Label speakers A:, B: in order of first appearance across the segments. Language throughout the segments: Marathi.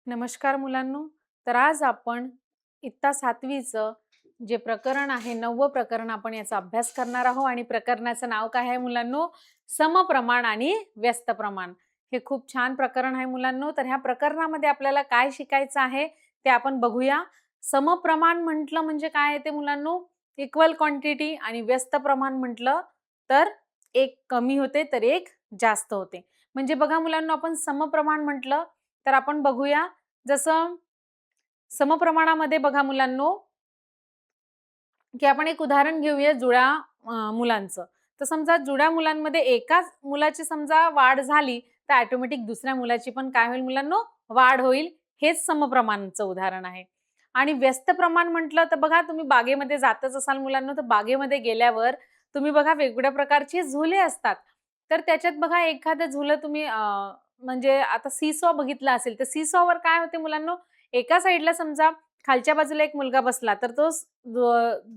A: नमस्कार मुलांनो. तर आज आपण इयत्ता 7वीचं जे प्रकरण आहे 9वं प्रकरण आपण याचा अभ्यास करणार आहोत आणि प्रकरणाचं नाव काय आहे मुलांनो? समप्रमाण आणि व्यस्त प्रमाण. हे खूप छान प्रकरण आहे मुलांनो. तर ह्या प्रकरणामध्ये आपल्याला काय शिकायचं आहे ते आपण बघूया. समप्रमाण म्हटलं म्हणजे काय आहे ते मुलांनो? Equal quantity. आणि व्यस्त प्रमाण म्हटलं तर एक कमी होते तर एक जास्त होते. म्हणजे बघा मुलांनो, आपण समप्रमाण म्हटलं तर आपण बघूया. जसं समप्रमाणामध्ये बघा मुलांनो, की आपण एक उदाहरण घेऊया जुळ्या मुलांचं. तर समजा जुळ्या मुलांमध्ये एकाच मुलाची समजा वाढ झाली तर ऑटोमॅटिक दुसऱ्या मुलाची पण काय होईल मुलांनो? वाढ होईल. हेच समप्रमाणाचं उदाहरण आहे. आणि व्यस्त प्रमाण म्हटलं तर बघा, तुम्ही बागेमध्ये जातच असाल मुलांनो, तर बागेमध्ये गेल्यावर तुम्ही बघा वेगवेगळ्या प्रकारची झुले असतात. तर त्याच्यात बघा एखादं झुलं तुम्ही म्हणजे आता सीसॉ बघितलं असेल, तर सीसॉवर काय होते मुलांनो? एका साइडला समजा खालच्या बाजूला एक मुलगा बसला तर तो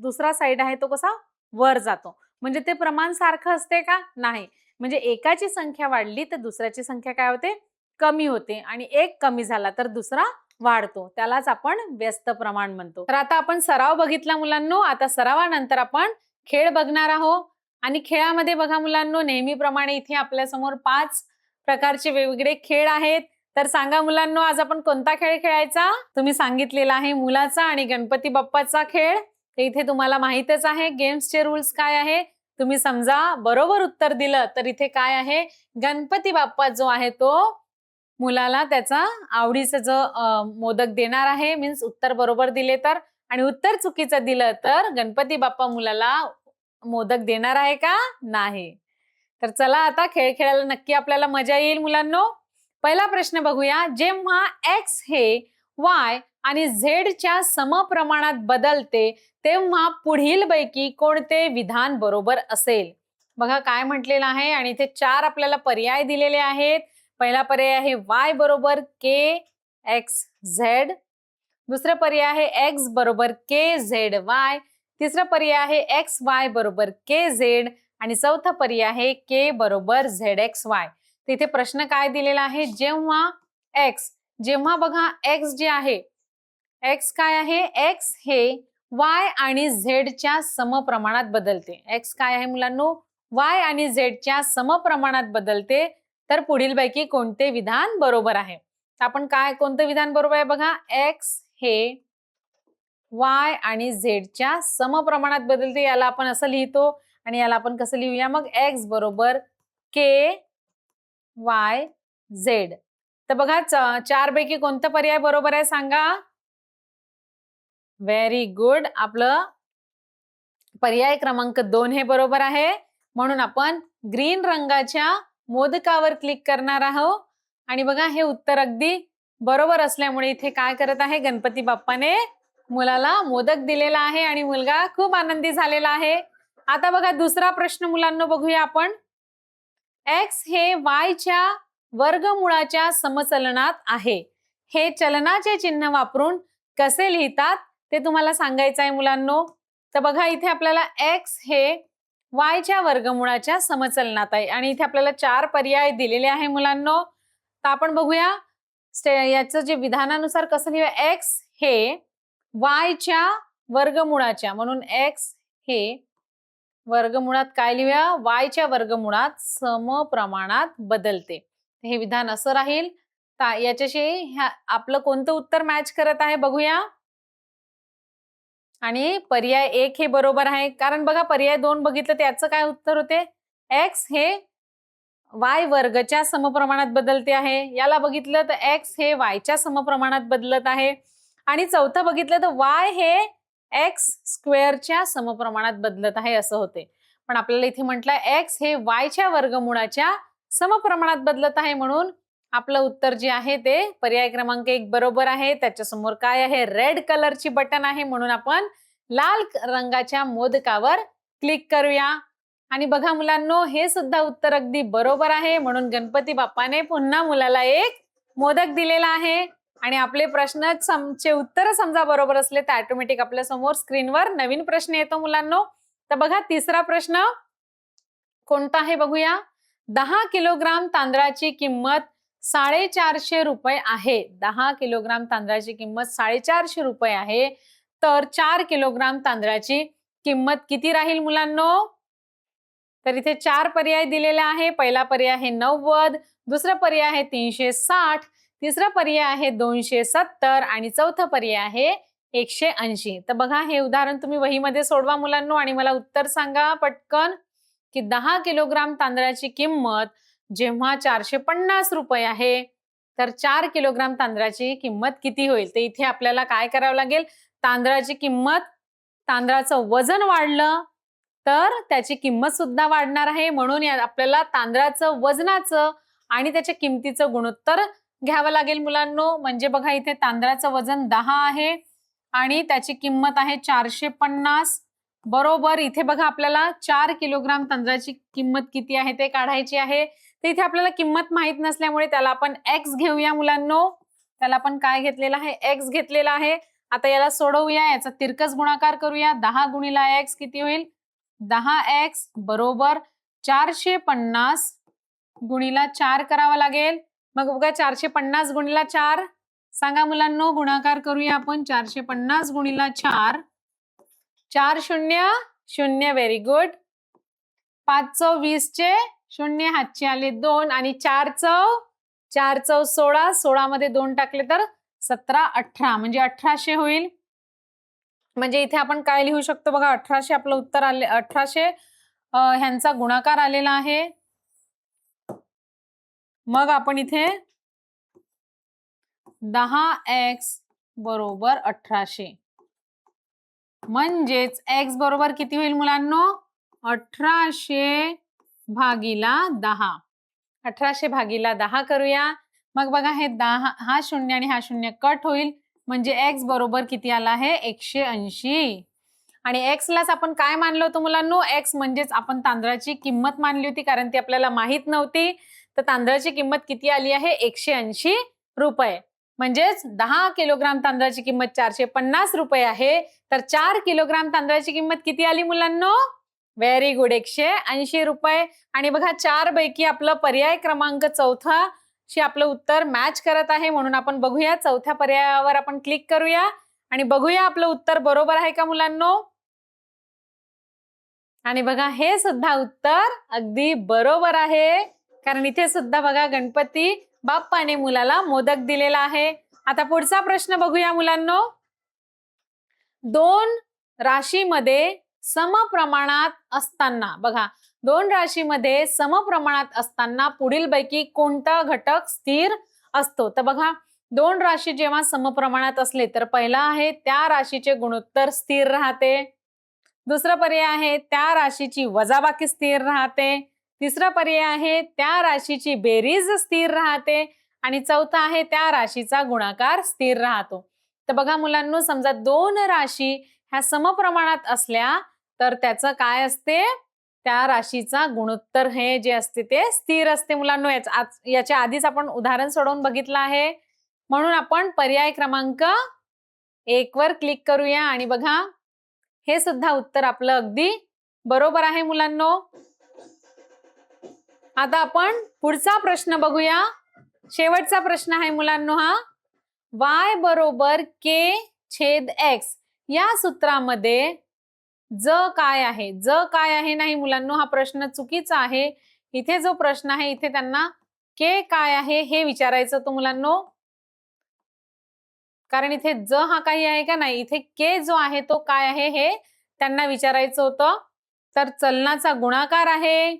A: दुसरा साइड आहे तो कसा वर जातो. म्हणजे ते प्रमाण सारखं असते का? नाही. म्हणजे एकाची संख्या वाढली तर दुसऱ्याची संख्या काय होते? कमी होते. आणि एक कमी झाला तर दुसरा वाढतो. त्यालाच आपण व्यस्त प्रमाण म्हणतो. तर आता आपण सराव बघितला मुलांनो. आता सरावानंतर आपण खेळ बघणार आहोत. आणि खेळामध्ये बघा मुलांनो, नेहमीप्रमाणे इथे आपल्या समोर 5 प्रकारचे वेगवेगळे खेळ आहेत. तर सांगा मुलांनो, आज आपण कोणता खेळ खेळायचा? तुम्ही सांगितलेला आहे मुलाचा आणि गणपती बाप्पाचा खेळ. तर इथे तुम्हाला माहितच आहे गेम्सचे रूल्स काय आहे. तुम्ही समजा बरोबर उत्तर दिलं तर इथे काय आहे, गणपती बाप्पा जो आहे तो मुलाला त्याचा आवडीचा जो मोदक देणार आहे. मीन्स उत्तर बरोबर दिले तर. आणि उत्तर चुकीचं दिलं तर गणपती बाप्पा मुलाला मोदक देणार आहे का? नाही. तर चला आता खेळ खेळायला नक्की आपल्याला मजा येईल मुलांनो. पहिला प्रश्न बघूया. जेव्हा x हे y आणि z च्या समप्रमाणात बदलते तेव्हा पुढीलपैकी कोणते विधान बरोबर असेल? बघा काय म्हटलेलं आहे आणि इथे 4 आपल्याला पर्याय दिलेले आहेत. पहिला पर्याय आहे y बरोबर k x z. दुसरा पर्याय आहे x बरोबर k z y. तिसरा पर्याय आहे x y बरोबर k z. आणि चौथा पर्याय आहे k बरोबर zx y. तिथे प्रश्न काय दिलेला आहे, जेव्हा x, जेव्हा बघा x जे आहे, x काय आहे, x हे y आणि z च्या समप्रमाणात बदलते. x काय आहे मुलांनो? y आणि z च्या समप्रमाणात बदलते. तर पुढीलपैकी कोणते विधान बरोबर आहे? आपण काय कोणतं विधान बरोबर आहे बघा, x हे y आणि z च्या समप्रमाणात बदलते. याला आपण असं लिहितो. आणि याला आपण कसं लिहूया मग? x बरोबर k y z. तर बघा 4 पैकी कोणता पर्याय बरोबर आहे सांगा? Very good. आपलं पर्याय क्रमांक 2 हे बरोबर आहे. म्हणून आपण ग्रीन रंगाच्या मोदकावर क्लिक करणार आहोत. आणि बघा हे उत्तर अगदी बरोबर असल्यामुळे इथे काय करत आहे, गणपती बाप्पाने मुलाला मोदक दिलेला आहे आणि मुलगा खूप आनंदी झालेला आहे. आता बघा दुसरा प्रश्न मुलांना बघूया आपण. x हे y च्या वर्गमूळाच्या समचलनात आहे. हे चलनाचे चिन्ह वापरून कसे लिहितात ते तुम्हाला सांगायचं आहे मुलांनो. तर बघा इथे आपल्याला x हे y च्या वर्गमूळाच्या समचलनात आहे आणि इथे आपल्याला 4 पर्याय दिलेले आहे मुलांनो. तर आपण बघूया याचं जे विधानानुसार कसं लिहूया. x हे y च्या वर्गमूळाच्या, म्हणून x हे वर्गमुळात काय लिहूया, y च्या वर्गमुळात समप्रमाणात बदलते. हे विधान असं राहील. याच्याशी आपलं कोणतं उत्तर मॅच करत आहे बघूया. आणि पर्याय 1 हे बरोबर आहे. कारण बघा पर्याय 2 बघितलं त्याचं काय उत्तर होते, x हे y वर्गच्या समप्रमाणात बदलते आहे. याला बघितलं तर x हे y च्या समप्रमाणात बदलत आहे. आणि चौथं बघितलं तर y हे x स्क्वेअरच्या समप्रमाणात बदलत आहे असं होते. पण आपल्याला इथे म्हटलं x हे y च्या वर्गमूळाच्या समप्रमाणात बदलत आहे. म्हणून आपलं उत्तर जे आहे ते पर्याय क्रमांक 1 बरोबर आहे. त्याच्या समोर काय आहे, रेड कलरची बटन आहे. म्हणून आपण लाल रंगाच्या मोदकावर क्लिक करूया. आणि बघा मुलांनो, हे सुद्धा उत्तर अगदी बरोबर आहे. म्हणून गणपती बाप्पाने पुन्हा मुलाला एक मोदक दिलेला आहे. आणि आपले प्रश्नाचे उत्तर समजा बरोबर असले तर ऑटोमॅटिक आपल्या समोर स्क्रीनवर नवीन प्रश्न येतो मुलांनो. तर बघा तिसरा प्रश्न कोणता आहे बघूया. 10 किलोग्राम तांदळाची किंमत 450 रुपये आहे. 10 किलोग्राम तांदळाची किंमत 450 रुपये आहे. तर 4 किलोग्राम तांदळाची किंमत किती राहील मुलांनो? तर इथे 4 पर्याय दिलेले आहे. पहिला पर्याय आहे 90, दुसरा पर्याय आहे 360, तिसरा पर्याय आहे 270 आणि चौथा पर्याय आहे 180. तर बघा हे उदाहरण तुम्ही वहीमध्ये सोडवा मुलांनो आणि मला उत्तर सांगा पटकन की 10 किलोग्राम तांदळाची किंमत जेव्हा 450 रुपये आहे तर 4 किलोग्राम तांदळाची किंमत किती होईल? तर इथे आपल्याला काय करावं लागेल? तांदळाची किंमत, तांदळाचं वजन वाढलं तर त्याची किंमत सुद्धा वाढणार आहे. म्हणून आपल्याला तांदळाचं वजनाचं आणि त्याच्या किमतीचं गुणोत्तर घ्यावं लागेल मुलांनो. म्हणजे बघा इथे तांदळाचं वजन 10 आहे आणि त्याची किंमत आहे 450 बरोबर. इथे बघा आपल्याला 4 किलोग्राम तांदळाची किंमत किती आहे ते काढायची आहे. तर इथे आपल्याला किंमत माहित नसल्यामुळे त्याला आपण x घेऊया मुलांनो. त्याला आपण काय घेतलेला आहे? x घेतलेला आहे. आता याला सोडवूया, याचा तिरकस गुणाकार करूया. 10 गुणिला x किती होईल? 10x बरोबर 450 गुणिला 4 करावा लागेल. मग बघा 450 गुणिला 4 सांगा मुलांनो, गुणाकार करूया आपण. 450 गुणिला 4, 4 शून्य शून्य, व्हेरी गुड. 5 चौ 20 चे शून्य हातचे आले 2 आणि 4 चौ 16, 16 मध्ये 2 टाकले तर 17 18 म्हणजे 1800 होईल. म्हणजे इथे आपण काय लिहू शकतो बघा, 1800 आपलं उत्तर आले. 1800 ह्यांचा गुणाकार आलेला आहे. मग आपण इथे 10x बरोबर 1800 म्हणजेच x बरोबर किती होईल मुलांनो? 1800 भागिला 10. 1800 भागिला 10 करूया. मग बघा हे 10 हा शून्य आणि हा शून्य कट होईल म्हणजे x बरोबर किती आला आहे? 180. आणि x लाच आपण काय मानलं होतं मुलांनो? x म्हणजेच आपण तांदळाची किंमत मानली होती कारण ती आपल्याला माहित नव्हती. तर तांदळाची किंमत किती आली आहे? 180 रुपये. म्हणजेच 10 किलोग्राम तांदळाची किंमत 450 रुपये आहे. तर 4 किलोग्राम तांदळाची किंमत किती आली मुलांनो? व्हेरी गुड, 180 रुपये. आणि बघा 4 पैकी आपलं पर्याय क्रमांक चौथा शी आपलं उत्तर मॅच करत आहे. म्हणून आपण बघूया, चौथ्या पर्यायावर आपण क्लिक करूया आणि बघूया आपलं उत्तर बरोबर आहे का मुलांनो. आणि बघा हे सुद्धा उत्तर अगदी बरोबर आहे कारण इथे सुद्धा बघा गणपती बाप्पाने मुलाला मोदक दिलेला आहे. आता पुढचा प्रश्न बघूया मुलांनो. 2 राशीमध्ये समप्रमाणात असताना, बघा 2 राशीमध्ये समप्रमाणात असताना पुढीलपैकी कोणता घटक स्थिर असतो? तर बघा 2 राशी जेव्हा समप्रमाणात असले तर पहिला आहे त्या राशीचे गुणोत्तर स्थिर राहते. दुसरा पर्याय आहे त्या राशीची वजाबाकी स्थिर राहते. तिसरा पर्याय आहे त्या राशीची बेरीज स्थिर राहते आणि चौथा आहे त्या राशीचा गुणाकार स्थिर राहतो. तर बघा मुलांनो, समजा 2 राशी ह्या समप्रमाणात असल्या तर त्याचं काय असते? त्या राशीचा गुणोत्तर हे जे असते ते स्थिर असते मुलांनो. याच्या आधीच आपण उदाहरण सोडवून बघितलं आहे. म्हणून आपण पर्याय क्रमांक 1 वर क्लिक करूया आणि बघा हे सुद्धा उत्तर आपलं अगदी बरोबर आहे मुलांनो. आता आपण पुढचा प्रश्न बघूया. शेवटचा प्रश्न आहे मुलांनो हा. y बरोबर k छेद x या सूत्रामध्ये ज काय आहे? ज काय आहे नाही मुलांनो, हा प्रश्न चुकीचा आहे. इथे जो प्रश्न आहे इथे त्यांना k काय आहे हे विचारायचं होतं मुलांनो. कारण इथे ज हा काही आहे का नाही, इथे k जो आहे तो काय आहे हे त्यांना विचारायचं होतं. तर चलनाचा गुणाकार आहे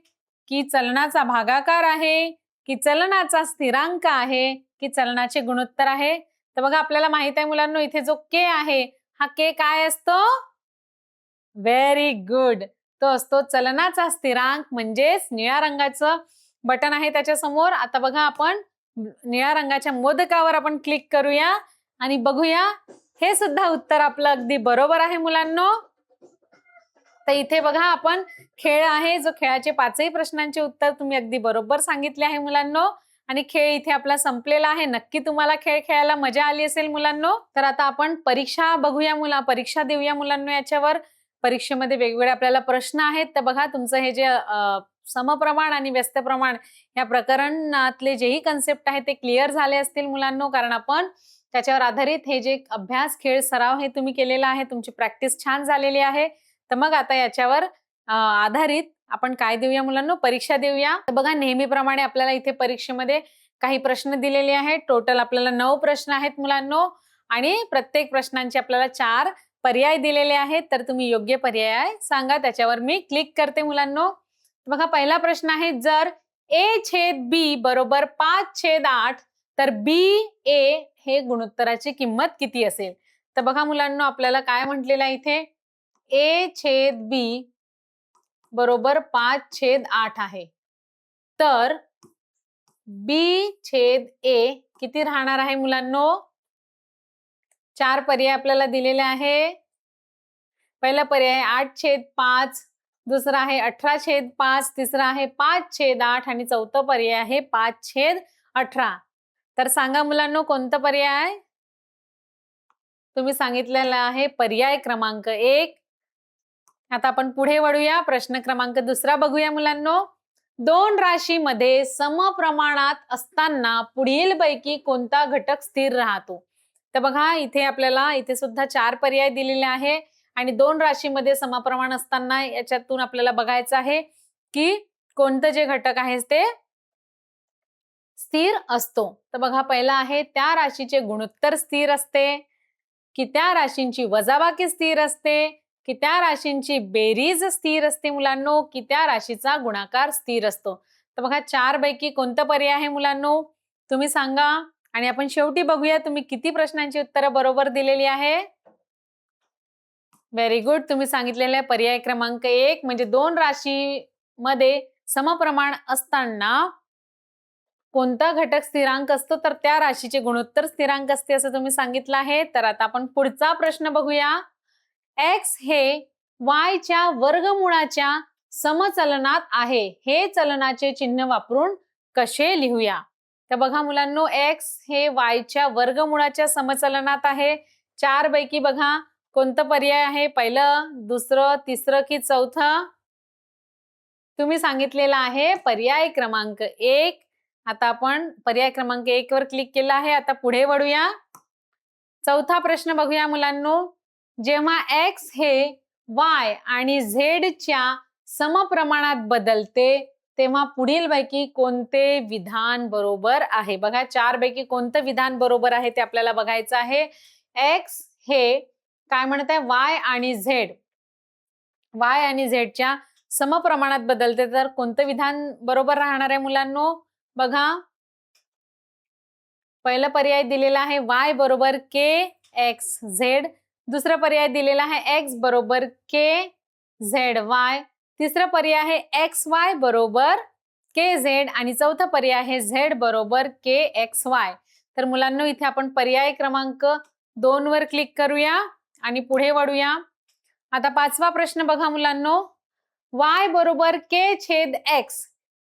A: की चलनाचा भागाकार आहे की चलनाचा स्थिरांक आहे की चलनाचे गुणोत्तर आहे? तर बघा आपल्याला माहित आहे मुलांनो, इथे जो k आहे हा k काय असतो? व्हेरी गुड, तो असतो चलनाचा स्थिरांक. म्हणजेच निळ्या रंगाचं बटन आहे त्याच्या समोर. आता बघा आपण निळ्या रंगाच्या मोदकावर आपण क्लिक करूया आणि बघूया हे सुद्धा उत्तर आपलं अगदी बरोबर आहे मुलांनो. तर इथे बघा आपण खेळ आहे, जो खेळाचे 5ही प्रश्नांचे उत्तर तुम्ही अगदी बरोबर सांगितले आहे मुलांनो. आणि खेळ इथे आपला संपलेला आहे. नक्की तुम्हाला खेळ खेळायला मजा आली असेल मुलांनो. तर आता आपण परीक्षा बघूया, परीक्षा देऊया मुलांनो याच्यावर. परीक्षेमध्ये वेगवेगळे आपल्याला प्रश्न आहेत. तर बघा तुमचं हे जे समप्रमाण आणि व्यस्त प्रमाण या प्रकरणातले जेही कन्सेप्ट आहेत ते क्लिअर झाले असतील मुलांनो, कारण आपण त्याच्यावर आधारित हे जे अभ्यास, खेळ, सराव हे तुम्ही केलेला आहे, तुमची प्रॅक्टिस छान झालेली आहे. तर मग आता याच्यावर आधारित आपण काय देऊया मुलांनो, परीक्षा देऊया. तर बघा नेहमीप्रमाणे आपल्याला इथे परीक्षेमध्ये काही प्रश्न दिलेले आहेत. टोटल आपल्याला 9 प्रश्न आहेत मुलांनो आणि प्रत्येक प्रश्नांचे आपल्याला 4 पर्याय दिलेले आहेत. तर तुम्ही योग्य पर्याय सांगा, त्याच्यावर मी क्लिक करते मुलांनो. बघा पहिला प्रश्न आहे, जर a/b बरोबर 5/8 तर BA हे गुणोत्तराची किंमत किती असेल? तर बघा मुलांनो आपल्याला काय म्हटलेलं आहे इथे, a/b बरोबर 5/8 आहे. तर B/A किती राहणार आहे मुलांनो? 4 पर्याय आपल्याला दिलेले आहे. पहिला पर्याय 8/5, दुसरा आहे 18/5, तिसरा आहे 5/8 आणि चौथा पर्याय आहे 5/18. तर सांगा मुलांनो कोणता पर्याय? तुम्ही सांगितलेला आहे पर्याय क्रमांक 1. आता आपण पुढे वळूया. प्रश्न क्रमांक 2 बघूया मुलांनो. 2 राशीमध्ये समप्रमाणात असताना पुढीलपैकी कोणता घटक स्थिर राहतो? तर बघा इथे आपल्याला इथे सुद्धा 4 पर्याय दिलेले आहे आणि 2 राशीमध्ये समप्रमाण असताना याच्यातून आपल्याला बघायचं आहे की कोणतं जे घटक आहे ते स्थिर असतो. तर बघा पहिला आहे, त्या राशीचे गुणोत्तर स्थिर असते, की त्या राशींची वजाबाकी स्थिर असते, की त्या राशींची बेरीज स्थिर असते मुलांनो, की त्या राशीचा गुणाकार स्थिर असतो. तर बघा 4 पैकी कोणता पर्याय आहे मुलांनो, तुम्ही सांगा. आणि आपण शेवटी बघूया तुम्ही किती प्रश्नांची उत्तरं बरोबर दिलेली आहे. Very good. तुम्ही सांगितलेले पर्याय क्रमांक 1 म्हणजे 2 राशीमध्ये समप्रमाण असताना कोणता घटक स्थिरांक असतो, तर त्या राशीचे गुणोत्तर स्थिरांक असते असं तुम्ही सांगितलं आहे. तर आता आपण पुढचा प्रश्न बघूया. x हे y च्या वर्गमूळाच्या समचलनात आहे, हे चलनाचे चिन्ह वापरून कसे लिहूया? तर बघा मुलांनो x हे y च्या वर्गमूळाच्या समचलनात आहे. 4 पैकी बघा कोणतं पर्याय आहे, पहिलं, दुसरं, तिसरं की चौथं? तुम्ही सांगितलेला आहे पर्याय क्रमांक 1. आता आपण पर्याय क्रमांक 1 वर क्लिक केलं आहे. आता पुढे वळूया. चौथा प्रश्न बघूया मुलांनो. जेव्हा x हे y आणि z च्या समप्रमाणात बदलते तेव्हा पुढीलपैकी कोणते विधान बरोबर आहे? बघा 4 पैकी कोणतं विधान बरोबर आहे ते आपल्याला बघायचं आहे. x हे काय म्हणत आहे, y आणि z च्या समप्रमाणात बदलते, तर कोणतं विधान बरोबर राहणार आहे मुलांनो? बघा पहिला पर्याय दिलेला आहे y बरोबर kxz, दुसरा पर्याय दिलेला आहे x बरोबर kzy, तिसरा पर्याय आहे xy बरोबर kz आणि चौथा पर्याय आहे z बरोबर kxy. तर मुलांनो इथे आपण पर्याय क्रमांक 2 वर क्लिक करूया आणि पुढे वळूया. आता 5वा प्रश्न बघा मुलांनो. y बरोबर k/x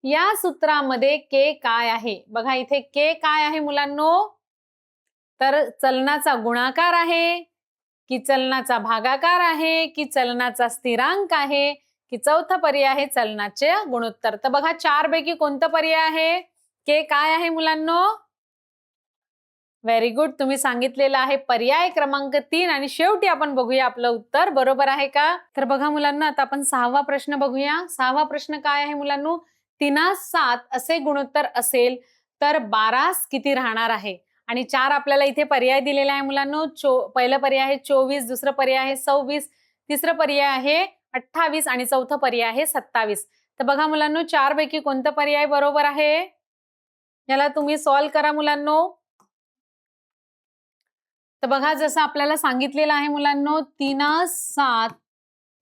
A: या सूत्रामध्ये k काय आहे? बघा इथे k काय आहे मुलांनो? तर चलनाचा गुणाकार आहे, की चलनाचा भागाकार आहे, की चलनाचा स्थिरांक आहे, की चौथा पर्याय आहे चलनाचे गुणोत्तर? तर बघा 4 पैकी कोणता पर्याय आहे? k काय आहे मुलांनो? Very good. तुम्ही सांगितलेलं आहे पर्याय क्रमांक 3 आणि शेवटी आपण बघूया आपलं उत्तर बरोबर आहे का? तर बघा मुलांना आता आपण 6वा प्रश्न बघूया. 6वा प्रश्न काय आहे मुलांनो? 3:7 असे गुणोत्तर असेल तर 12 किती राहणार आहे? आणि 4 आपल्याला इथे पर्याय दिलेले आहे मुलांनो. पहिला पर्याय आहे 24, दुसरा पर्याय आहे 26, तिसरा पर्याय आहे 28 आणि चौथा पर्याय आहे 27. तर बघा मुलांनो 4 पैकी कोणता पर्याय बरोबर आहे? याला तुम्ही सॉल्व्ह करा मुलांनो. तर बघा जसं आपल्याला सांगितलेलं आहे मुलांनो 3:7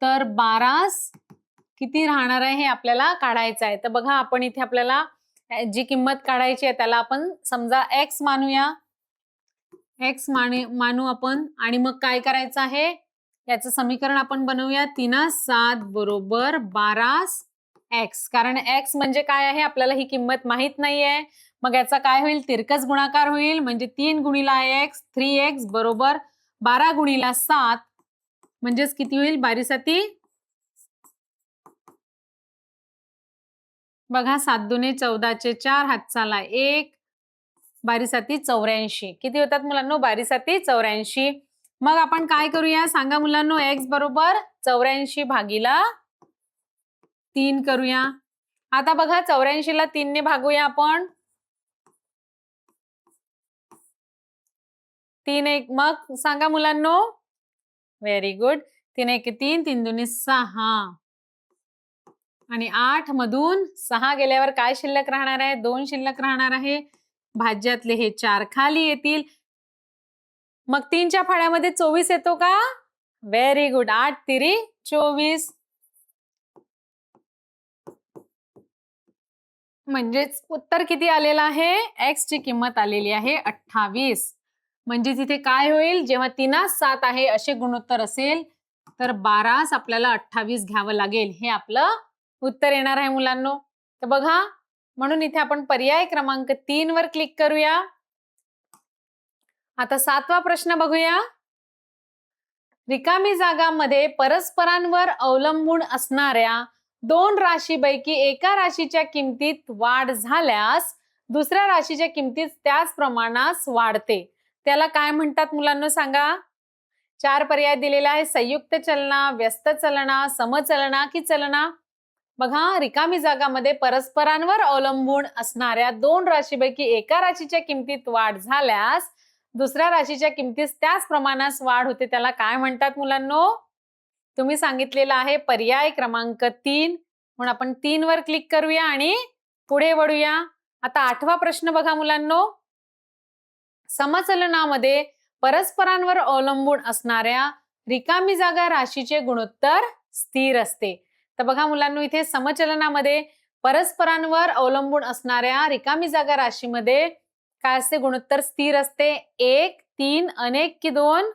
A: तर 12 किती राहणार आहे हे आपल्याला काढायचं आहे. तर बघा आपण इथे आपल्याला जी किंमत काढायची आहे त्याला आपण समजा x मानूया. x मानू आपण आणि मग काय करायचं आहे, याचं समीकरण आपण बनवूया. 3:7 बरोबर 12x, कारण x म्हणजे काय आहे आपल्याला ही किंमत माहित नाहीये. मग याचा काय होईल, तिरकस गुणाकार होईल म्हणजे 3 गुणिला x 3x बरोबर 12 गुणिला 7 म्हणजेच किती होईल? 12 बघा 7 दुने 14चे 4 हातचाला 1 12 84 किती होतात मुलांनो? 12 84. मग आपण काय करूया सांगा मुलांनो? x बरोबर 84 भागीला 3 करूया. आता बघा 84 ला 3 ने भागूया आपण. 3 1 मग सांगा मुलांनो? Very good. 3 1 3 3 दुनी 6 आणि 8 मधून 6 गेल्यावर काय शिल्लक राहणार आहे? 2 शिल्लक राहणार आहे. भाज्यातले हे 4 खाली येतील. मग 3च्या फळ्यामध्ये 24 येतो का? Very good. 8 तिरी 24. म्हणजेच उत्तर किती आलेलं आहे? x ची किंमत आलेली आहे 28. म्हणजे तिथे काय होईल? जेव्हा 3 7 आहे असे गुणोत्तर असेल तर 12 आपल्याला 28 घ्यावं लागेल. हे आपलं उत्तर येणार आहे मुलांनो. तर बघा म्हणून इथे आपण पर्याय क्रमांक 3 वर क्लिक करूया. आता 7वा प्रश्न बघूया. रिकामी जागांमध्ये परस्परांवर अवलंबून असणाऱ्या 2 राशीपैकी एका राशीच्या किमतीत वाढ झाल्यास दुसऱ्या राशीच्या किमतीत त्याच प्रमाणास वाढते. त्याला काय म्हणतात मुलांनो सांगा? 4 पर्याय दिलेले आहे. संयुक्त चलना, व्यस्त चलना, समचलना की चलना. बघा रिकामी जागामध्ये परस्परांवर अवलंबून असणाऱ्या 2 राशीपैकी एका राशीच्या किमतीत वाढ झाल्यास दुसऱ्या राशीच्या किमतीत त्याच प्रमाणास वाढ होते. त्याला काय म्हणतात मुलांनो? तुम्ही सांगितलेलं आहे पर्याय क्रमांक 3. म्हणून आपण 3 वर क्लिक करूया आणि पुढे वळूया. आता 8वा प्रश्न बघा मुलांनो. समचलनामध्ये परस्परांवर अवलंबून असणाऱ्या रिकामी जागा राशीचे गुणोत्तर स्थिर असते. तर बघा मुलांनो इथे समचलनामध्ये परस्परांवर अवलंबून असणाऱ्या रिकामी जागा राशीमध्ये काय असते? गुणोत्तर स्थिर असते. 1 3 अनेक की 2?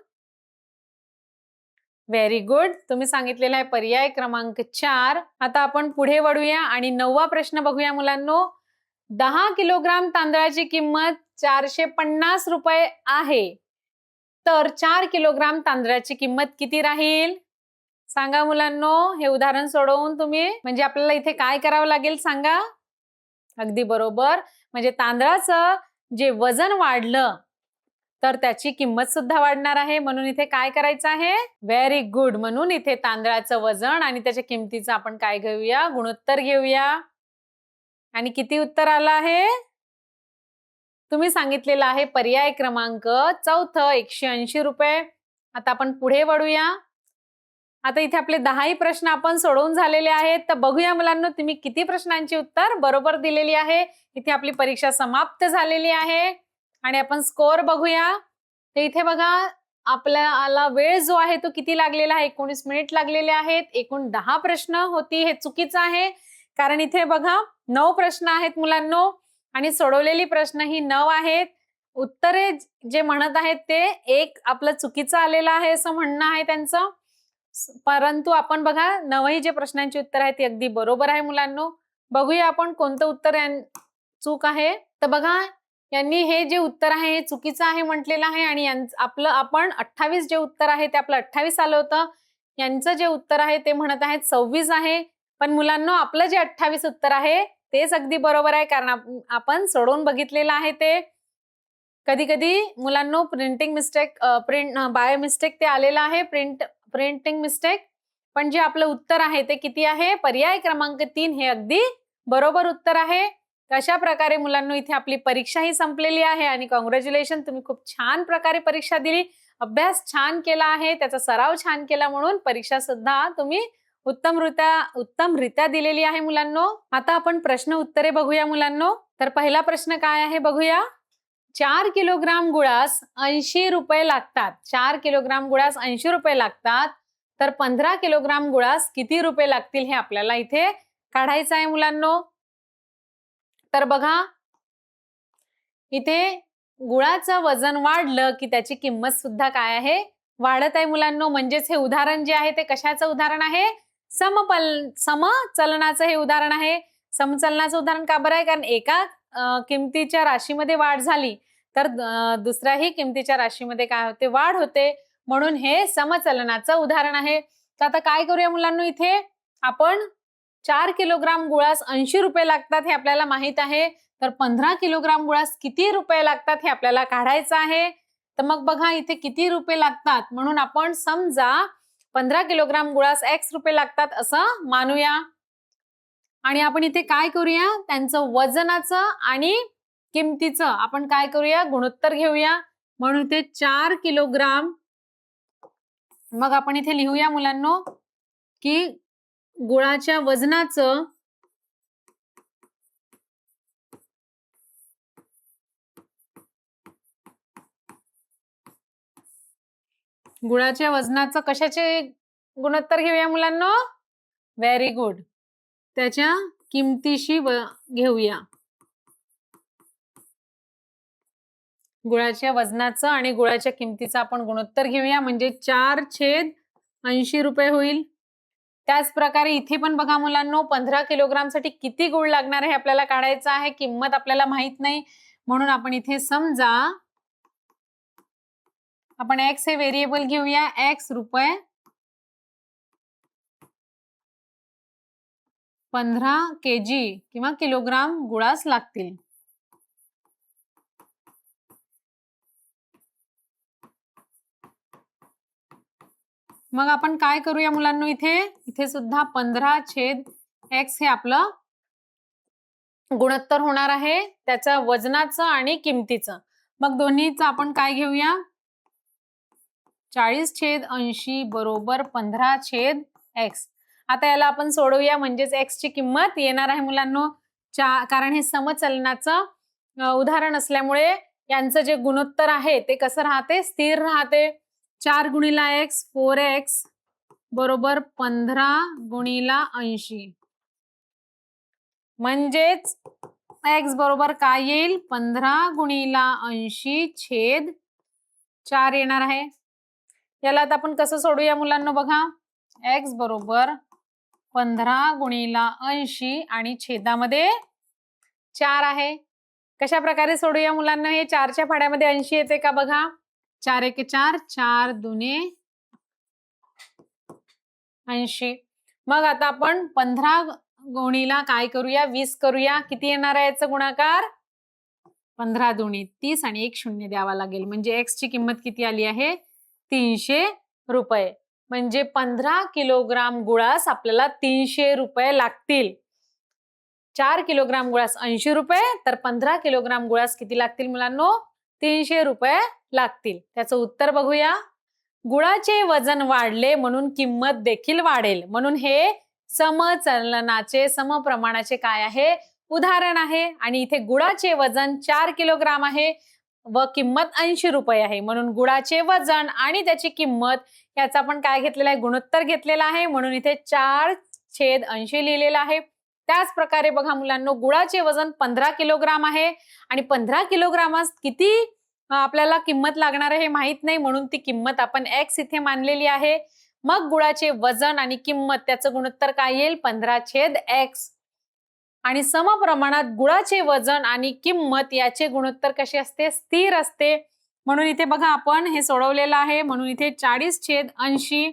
A: Very good. तुम्ही सांगितलेला आहे पर्याय क्रमांक 4. आता आपण पुढे वळूया आणि 9वा प्रश्न बघूया मुलांनो. 10 किलोग्राम तांदळाची किंमत 450 रुपये आहे. तर 4 किलोग्राम तांदळाची किंमत किती राहील? सांगा मुलांनो. हे उदाहरण सोडवून तुम्ही म्हणजे आपल्याला इथे काय करावं लागेल सांगा? अगदी बरोबर. म्हणजे तांदळाचं जे वजन वाढलं तर त्याची किंमत सुद्धा वाढणार आहे. म्हणून इथे काय करायचं आहे? Very good. म्हणून इथे तांदळाचं वजन आणि त्याच्या किमतीचं आपण काय घेऊया? गुणोत्तर घेऊया. आणि किती उत्तर आलं आहे? तुम्ही सांगितलेलं आहे पर्याय क्रमांक 4 180 रुपये. आता आपण पुढे वळूया. आता इथे आपले 10ही प्रश्न आपण सोडवून झालेले आहेत. तर बघूया मुलांनो तुम्ही किती प्रश्नांची उत्तर बरोबर दिलेली आहे. इथे आपली परीक्षा समाप्त झालेली आहे आणि आपण स्कोअर बघूया. तर इथे बघा आपल्याला वेळ जो आहे तो किती लागलेला आहे? 19 मिनिट लागलेले आहेत. एकूण 10 प्रश्न होती. हे चुकीचं आहे कारण इथे बघा 9 प्रश्न आहेत मुलांनो आणि सोडवलेली प्रश्न ही 9 आहेत. उत्तरे जे म्हणत आहेत ते एक आपलं चुकीचं आलेलं आहे असं म्हणणं आहे त्यांचं. परंतु आपण बघा 9ही जे प्रश्नांची उत्तर आहेत ती अगदी बरोबर आहे मुलांनो. बघूया आपण कोणतं उत्तर चूक आहे. तर बघा यांनी हे जे उत्तर आहे हे चुकीचं आहे म्हटलेलं आहे आणि आपलं आपण 28 जे उत्तर आहे ते आपलं 28 आलं होतं. यांचं जे उत्तर आहे ते म्हणत आहेत 26 आहे. पण मुलांनो आपलं जे 28 उत्तर आहे तेच अगदी बरोबर आहे कारण आपण सोडवून बघितलेलं आहे ते. कधी कधी मुलांनो प्रिंटिंग मिस्टेक बाय मिस्टेक ते आलेलं आहे प्रिंटिंग मिस्टेक. पण जे आपलं उत्तर आहे ते किती आहे? पर्याय क्रमांक 3 हे अगदी बरोबर उत्तर आहे. अशा प्रकारे मुलांनो इथे आपली परीक्षा ही संपलेली आहे आणि कॉंग्रॅच्युलेशन. तुम्ही खूप छान प्रकारे परीक्षा दिली. अभ्यास छान केला आहे. त्याचा सराव छान केला म्हणून परीक्षा सुद्धा तुम्ही उत्तमरित्या दिलेली आहे मुलांनो. आता आपण प्रश्न उत्तरे बघूया मुलांनो. तर पहिला प्रश्न काय आहे बघूया. 4 किलोग्राम गुळास 80 रुपये लागतात. 4 किलोग्राम गुळास 80 रुपये लागतात. तर 15 किलोग्राम गुळास किती रुपये लागतील हे आपल्याला इथे काढायचं आहे मुलांनो. तर बघा इथे गुळाचं वजन वाढलं की त्याची किंमत सुद्धा काय आहे? वाढत आहे मुलांनो. म्हणजेच हे उदाहरण जे आहे ते कशाचं उदाहरण आहे? समचलनाचं हे उदाहरण आहे. समचलनाचं उदाहरण का बरं आहे? कारण एका किमतीच्या राशीमध्ये वाढ झाली तर दुसऱ्याही किमतीच्या राशीमध्ये काय होते? वाढ होते. म्हणून हे समचलनाचं उदाहरण आहे. तर आता काय करूया मुलांनो, इथे आपण 4 किलोग्राम गुळास 80 रुपये लागतात हे आपल्याला माहित आहे. तर 15 किलोग्राम गुळास किती रुपये लागतात हे आपल्याला काढायचं आहे. तर मग बघा इथे किती रुपये लागतात, म्हणून आपण समजा 15 किलोग्राम गुळास X रुपये लागतात असं मानूया. आणि आपण इथे काय करूया, त्यांचं वजनाचं आणि किमतीचं आपण काय करूया, गुणोत्तर घेऊया. म्हणून इथे 4 किलोग्राम, मग आपण इथे लिहूया मुलांनो की गुळाच्या वजनाचं गुळाच्या वजनाचं कशाचे गुणोत्तर घेऊया मुलांनो, व्हेरी गुड, त्याच्या किमतीशी घेऊया. गुळाच्या वजनाचं आणि गुळाच्या किमतीचं आपण गुणोत्तर घेऊया, म्हणजे 4/80 रुपये होईल. त्याच प्रकारे इथे पण बघा मुलांनो, 15 किलोग्राम साठी किती गुळ लागणार आहे आपल्याला काढायचं आहे. किंमत आपल्याला माहित नाही, म्हणून आपण इथे समजा आपण X हे व्हेरिएबल घेऊया. X रुपये 15 kg किंवा किलोग्राम गुळास लागतील. मग आपण काय करूया मुलांनो, इथे सुद्धा 15/x हे आपलं गुणोत्तर होणार आहे, त्याच्या वजनाचं आणि किमतीचं. मग दोन्हीचं आपण काय घेऊया, 40/80 बरोबर 15/x. आता याला आपण सोडवूया, म्हणजेच x ची किंमत येणार आहे मुलांनो, कारण हे समचलनाचं उदाहरण असल्यामुळे यांचं जे गुणोत्तर आहे ते कसं राहते, स्थिर राहते. 4 गुणिला x 4x बरोबर 15 गुणिला 80, म्हणजेच x बरोबर काय येईल, 15 गुणिला 80/4 येणार आहे. याला आता आपण कसं सोडूया मुलांनो, बघा x बरोबर 15 गुणिला 80 आणि छेदामध्ये 4 आहे. कशा प्रकारे सोडूया मुलांना, हे 4च्या पाड्यामध्ये 80 येते का बघा, 4 1 4, 4 2 80. मग आता आपण 15 गुणिला काय करूया, 20 करूया. किती येणार आहे याचा गुणाकार, 15 दुणे 30 आणि 1 शून्य द्यावा लागेल, म्हणजे x ची किंमत किती आली आहे, 300 रुपये. म्हणजे 15 किलोग्राम गुळास आपल्याला 300 रुपये लागतील. 4 किलोग्राम गुळास 80 रुपये, तर 15 किलोग्राम गुळास किती लागतील मुलांनो, 300 रुपये लागतील. त्याचं उत्तर बघूया. गुळाचे वजन वाढले म्हणून किंमत देखील वाढेल, म्हणून हे समचलनाचे समप्रमाणाचे काय आहे, उदाहरण आहे. आणि इथे गुळाचे वजन 4 किलोग्राम आहे व किंमत 80 रुपये आहे, म्हणून गुळाचे वजन आणि त्याची किंमत याचा आपण काय घेतलेला आहे, गुणोत्तर घेतलेला आहे, म्हणून इथे 4/80 लिहिलेला आहे. त्याच प्रकारे बघा मुलांनो, गुळाचे वजन 15 किलोग्राम आहे आणि 15 किलोग्रामास किती आपल्याला किंमत लागणार आहे हे माहित नाही, म्हणून ती किंमत आपण x इथे मानलेली आहे. मग गुळाचे वजन आणि किंमत त्याचं गुणोत्तर काय येईल, 15/x. आणि समप्रमाणात गुळाचे वजन आणि किंमत याचे गुणोत्तर कसे असते, स्थिर असते. म्हणून इथे बघा आपण हे सोडवलेलं आहे, म्हणून इथे 40/80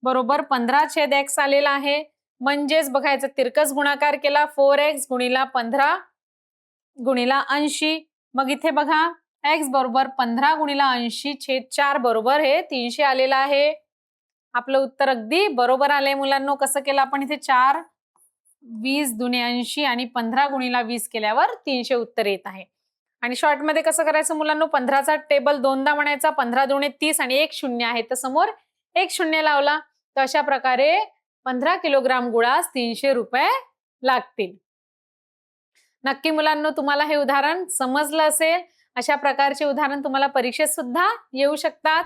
A: बरोबर 15/x आलेला आहे. म्हणजेच बघा याचा तिरकस गुणाकार केला, 4x गुणिला 15 गुणिला 80. मग इथे बघा x बरोबर 15 गुणिला 80/4 बरोबर हे 300 आलेलं आहे. आपलं उत्तर अगदी बरोबर आलंय मुलांनो. कसं केलं आपण, इथे 4 20 दुणे 80 आणि 15 गुणिला 20 केल्यावर 300 उत्तर येत आहे. आणि शॉर्ट मध्ये कसं करायचं मुलांनो, 15चा टेबल दोनदा म्हणायचा, 15 दुणे 30 आणि 1 शून्य आहे, तर समोर 1 शून्य लावला. तर अशा प्रकारे 15 किलोग्राम गुळास 300 रुपये लागतील. नक्की मुलांनो तुम्हाला हे उदाहरण समजलं असेल. अशा प्रकारचे उदाहरण तुम्हाला परीक्षेत सुद्धा येऊ शकतात.